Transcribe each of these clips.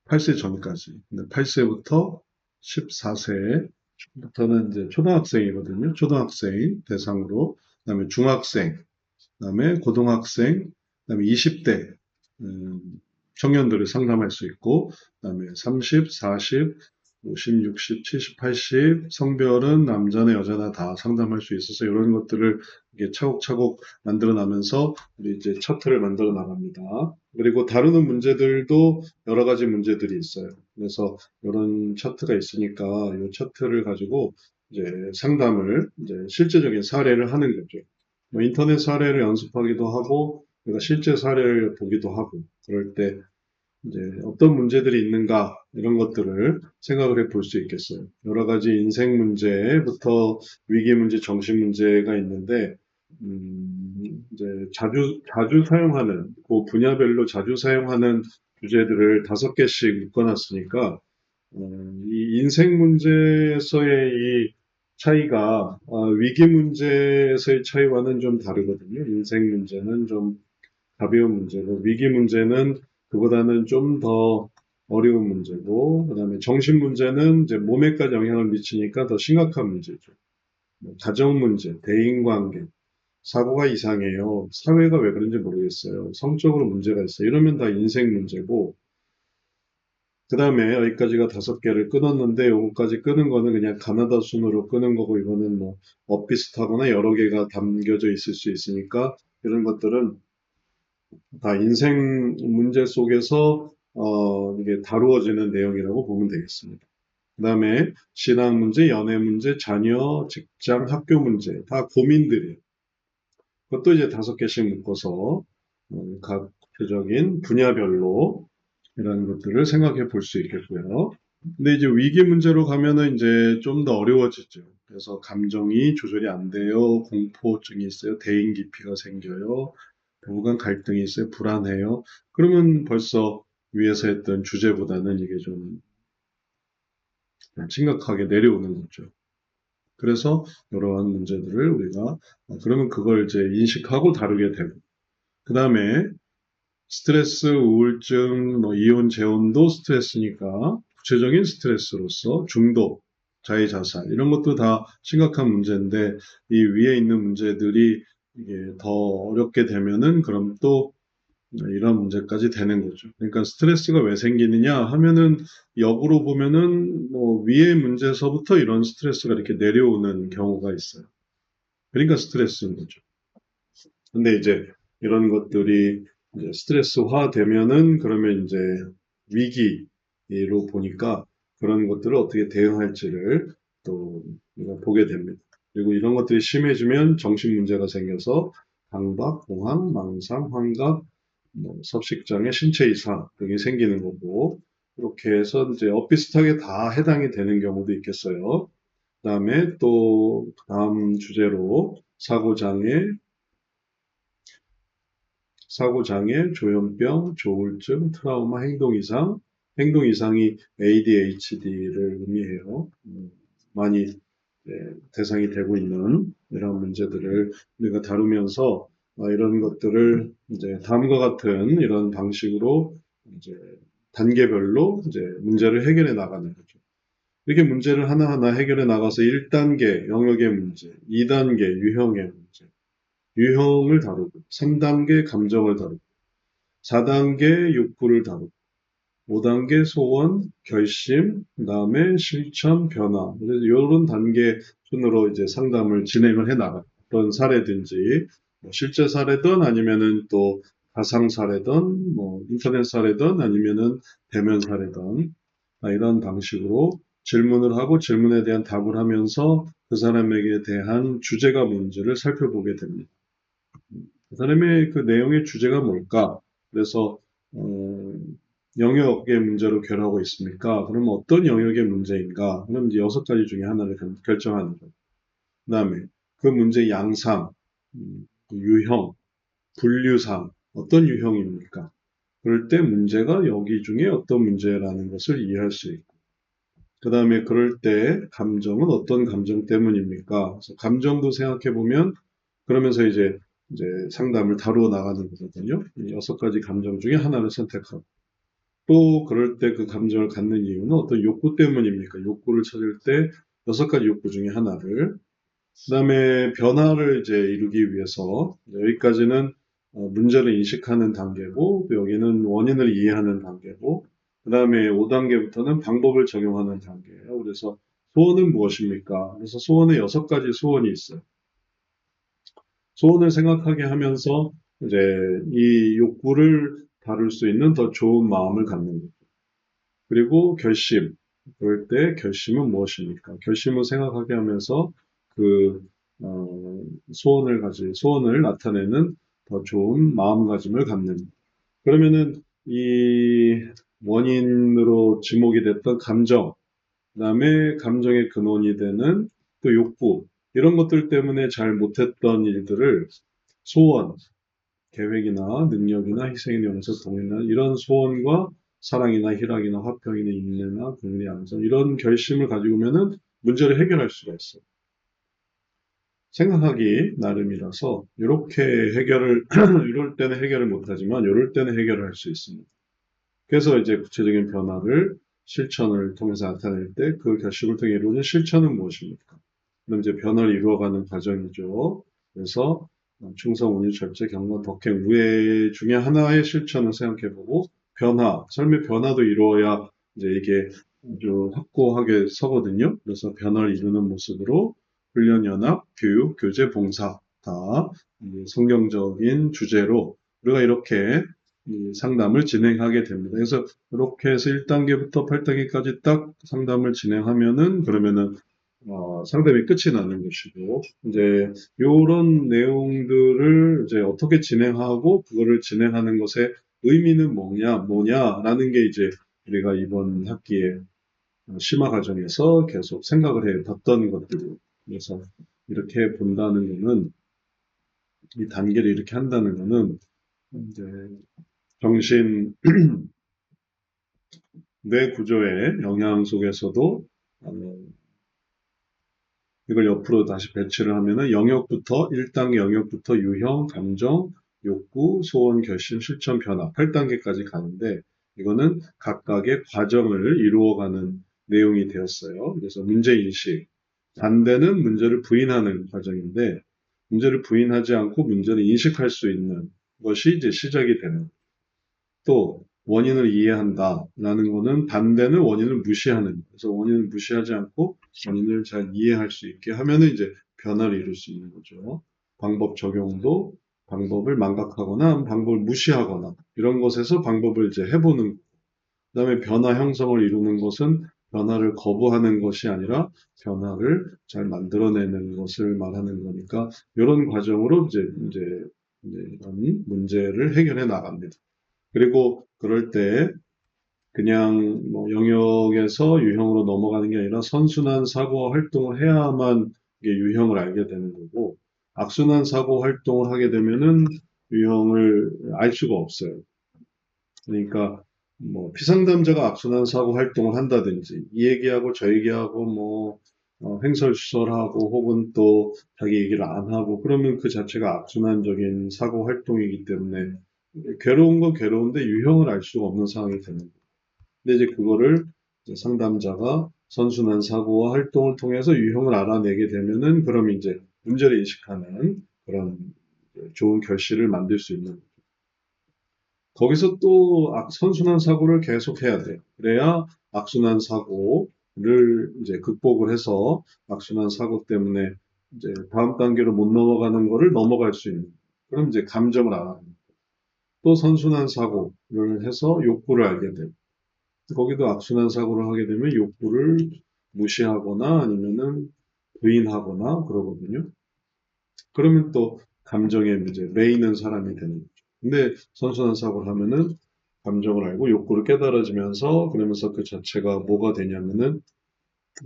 8세 전까지. 근데 8세부터 14세부터는 이제 초등학생이거든요. 초등학생 대상으로. 그다음에 중학생, 그다음에 고등학생, 그다음에 20대 청년들을 상담할 수 있고, 그다음에 30, 40, 50, 60, 70, 80 성별은 남자나 여자나 다 상담할 수 있어서 이런 것들을 이게 차곡차곡 만들어 나면서 우리 이제 차트를 만들어 나갑니다. 그리고 다루는 문제들도 여러 가지 문제들이 있어요. 그래서 이런 차트가 있으니까 이 차트를 가지고 이제 상담을 이제 실제적인 사례를 하는 거죠. 뭐 인터넷 사례를 연습하기도 하고, 우리가 실제 사례를 보기도 하고, 그럴 때 이제 어떤 문제들이 있는가, 이런 것들을 생각을 해볼 수 있겠어요. 여러 가지 인생 문제부터 위기 문제, 정신 문제가 있는데, 이제 자주 사용하는, 그 분야별로 자주 사용하는 주제들을 5개씩 묶어놨으니까, 이 인생 문제에서의 이 차이가 위기 문제에서의 차이와는 좀 다르거든요. 인생 문제는 좀 가벼운 문제고 위기 문제는 그보다는 좀 더 어려운 문제고 그다음에 정신 문제는 이제 몸에까지 영향을 미치니까 더 심각한 문제죠. 뭐 가정 문제, 대인 관계, 사고가 이상해요. 사회가 왜 그런지 모르겠어요. 성적으로 문제가 있어요. 이러면 다 인생 문제고 그 다음에 여기까지가 5개를 끊었는데 요거까지 끊은 거는 그냥 가나다 순으로 끊은 거고 이거는 뭐 엇비슷하거나 여러 개가 담겨져 있을 수 있으니까 이런 것들은 다 인생 문제 속에서 이게 다루어지는 내용이라고 보면 되겠습니다. 그 다음에 신앙 문제, 연애 문제, 자녀, 직장, 학교 문제 다 고민들이에요. 그것도 이제 5개씩 묶어서 각 구체적인 분야별로 이런 것들을 생각해 볼 수 있겠고요. 근데 이제 위기 문제로 가면은 이제 좀 더 어려워지죠. 그래서 감정이 조절이 안 돼요. 공포증이 있어요. 대인 기피가 생겨요. 부부간 갈등이 있어요. 불안해요. 그러면 벌써 위에서 했던 주제보다는 이게 좀 심각하게 내려오는 거죠. 그래서 이러한 문제들을 우리가 그러면 그걸 이제 인식하고 다루게 되고 그 다음에 스트레스, 우울증, 뭐 이혼, 재혼도 스트레스니까 구체적인 스트레스로서 중독, 자해, 자살 이런 것도 다 심각한 문제인데 이 위에 있는 문제들이 이게 더 어렵게 되면은 그럼 또 이런 문제까지 되는 거죠. 그러니까 스트레스가 왜 생기느냐 하면은 역으로 보면은 뭐 위의 문제서부터 이런 스트레스가 이렇게 내려오는 경우가 있어요. 그러니까 스트레스인 거죠. 근데 이제 이런 것들이 이제 스트레스화 되면은 그러면 이제 위기로 보니까 그런 것들을 어떻게 대응할지를 또 우리가 보게 됩니다. 그리고 이런 것들이 심해지면 정신 문제가 생겨서 강박, 공황, 망상, 환각, 뭐 섭식장애, 신체 이상 등이 생기는 거고 이렇게 해서 이제 엇비슷하게 다 해당이 되는 경우도 있겠어요. 그다음에 또 다음 주제로 사고장애, 조현병, 조울증, 트라우마, 행동이상. 행동이상이 ADHD를 의미해요. 많이 대상이 되고 있는 이런 문제들을 우리가 다루면서 이런 것들을 이제 다음과 같은 이런 방식으로 이제 단계별로 이제 문제를 해결해 나가는 거죠. 이렇게 문제를 하나하나 해결해 나가서 1단계 영역의 문제, 2단계 유형의 문제, 유형을 다루고, 3단계 감정을 다루고, 4단계 욕구를 다루고, 5단계 소원, 결심, 그 다음에 실천, 변화. 그래서 이런 단계 순으로 이제 상담을 진행을 해 나가요. 어떤 사례든지, 뭐 실제 사례든 아니면은 또 가상 사례든, 뭐 인터넷 사례든 아니면은 대면 사례든, 이런 방식으로 질문을 하고 질문에 대한 답을 하면서 그 사람에게 대한 주제가 뭔지를 살펴보게 됩니다. 그 사람의 그 내용의 주제가 뭘까? 그래서 영역의 문제로 결하고 있습니까? 그러면 어떤 영역의 문제인가? 그럼 이제 6가지 중에 하나를 결정하는 거예요. 그 다음에 그 문제의 양상, 유형, 분류상, 어떤 유형입니까? 그럴 때 문제가 여기 중에 어떤 문제라는 것을 이해할 수 있고, 그 다음에 그럴 때 감정은 어떤 감정 때문입니까? 그래서 감정도 생각해 보면 그러면서 이제 상담을 다루어 나가는 거거든요. 이 6가지 감정 중에 하나를 선택하고. 또 그럴 때 그 감정을 갖는 이유는 어떤 욕구 때문입니까? 욕구를 찾을 때 6가지 욕구 중에 하나를. 그다음에 변화를 이제 이루기 위해서 여기까지는 문제를 인식하는 단계고 또 여기는 원인을 이해하는 단계고 그다음에 5단계부터는 방법을 적용하는 단계예요. 그래서 소원은 무엇입니까? 그래서 소원에 6가지 소원이 있어요. 소원을 생각하게 하면서 이제 이 욕구를 다룰 수 있는 더 좋은 마음을 갖는 거죠. 그리고 결심. 그럴 때 결심은 무엇입니까? 결심을 생각하게 하면서 그 소원을 나타내는 더 좋은 마음가짐을 갖는. 그러면은 이 원인으로 지목이 됐던 감정, 그다음에 감정의 근원이 되는 또 욕구, 이런 것들 때문에 잘 못했던 일들을 소원, 계획이나 능력이나 희생이나 용서, 동의나 이런 소원과 사랑이나 희락이나 화평이나 인내나 긍휼이 양선 이런 결심을 가지고 오면은 문제를 해결할 수가 있어요. 생각하기 나름이라서 이렇게 해결을 이럴 때는 해결을 못하지만 이럴 때는 해결을 할 수 있습니다. 그래서 이제 구체적인 변화를 실천을 통해서 나타낼 때 그 결심을 통해 이루어진 실천은 무엇입니까? 그럼 이제 변화를 이루어가는 과정이죠. 그래서 충성, 운유, 절제, 경건, 덕행, 우애 중에 하나의 실천을 생각해보고 삶의 변화도 이루어야 이제 이게 아주 확고하게 서거든요. 그래서 변화를 이루는 모습으로 훈련, 연합, 교육, 교제, 봉사 다 성경적인 주제로 우리가 이렇게 이 상담을 진행하게 됩니다. 그래서 이렇게 해서 1단계부터 8단계까지 딱 상담을 진행하면은 그러면은 상담이 끝이 나는 것이고 이제 이런 내용들을 이제 어떻게 진행하고 그거를 진행하는 것의 의미는 뭐냐라는 게 이제 우리가 이번 학기에 심화 과정에서 계속 생각을 해 봤던 것들이에요. 그래서 이렇게 본다는 거는 이 단계를 이렇게 한다는 거는 이제 정신 뇌 구조의 영향 속에서도 이걸 옆으로 다시 배치를 하면은 영역부터 1단계 영역부터 유형, 감정, 욕구, 소원, 결심, 실천, 변화 8단계까지 가는데 이거는 각각의 과정을 이루어가는 내용이 되었어요. 그래서 문제인식, 반대는 문제를 부인하는 과정인데 문제를 부인하지 않고 문제를 인식할 수 있는 것이 이제 시작이 되는 또 원인을 이해한다라는 거는 반대는 원인을 무시하는 그래서 원인을 무시하지 않고 원인을 잘 이해할 수 있게 하면은 이제 변화를 이룰 수 있는 거죠. 방법 적용도 방법을 망각하거나 방법을 무시하거나 이런 것에서 방법을 이제 해보는 그다음에 변화 형성을 이루는 것은 변화를 거부하는 것이 아니라 변화를 잘 만들어내는 것을 말하는 거니까 이런 과정으로 이제 이런 문제를 해결해 나갑니다. 그리고 그럴 때 그냥 뭐 영역에서 유형으로 넘어가는 게 아니라 선순환 사고 활동을 해야만 이게 유형을 알게 되는 거고 악순환 사고 활동을 하게 되면은 유형을 알 수가 없어요. 그러니까 뭐 피상담자가 악순환 사고 활동을 한다든지 이 얘기하고 저 얘기하고 뭐 횡설수설하고 혹은 또 자기 얘기를 안 하고 그러면 그 자체가 악순환적인 사고 활동이기 때문에 괴로운 건 괴로운데 유형을 알 수가 없는 상황이 되는 거예요. 근데 이제 그거를 이제 상담자가 선순환 사고와 활동을 통해서 유형을 알아내게 되면은 그럼 이제 문제를 인식하는 그런 좋은 결실을 만들 수 있는 거기서 또 선순환 사고를 계속 해야 돼요. 그래야 악순환 사고를 이제 극복을 해서 악순환 사고 때문에 이제 다음 단계로 못 넘어가는 거를 넘어갈 수 있는. 그럼 이제 감정을 알아내는. 또 선순환 사고를 해서 욕구를 알게 돼요. 거기도 악순환 사고를 하게 되면 욕구를 무시하거나 아니면은 부인하거나 그러거든요. 그러면 또 감정에 이제 매이는 사람이 되는 거죠. 근데 선순환 사고를 하면은 감정을 알고 욕구를 깨달아지면서 그러면서 그 자체가 뭐가 되냐면은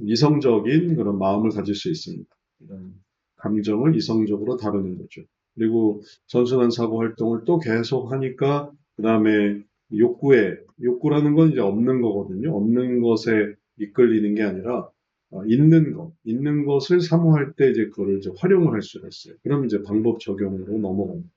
이성적인 그런 마음을 가질 수 있습니다. 감정을 이성적으로 다루는 거죠. 그리고 선순환 사고 활동을 또 계속 하니까 그 다음에 욕구라는 건 이제 없는 거거든요. 없는 것에 이끌리는 게 아니라 있는 것을 사모할 때 이제 그거를 이제 활용을 할 수가 있어요. 그럼 이제 방법 적용으로 넘어갑니다.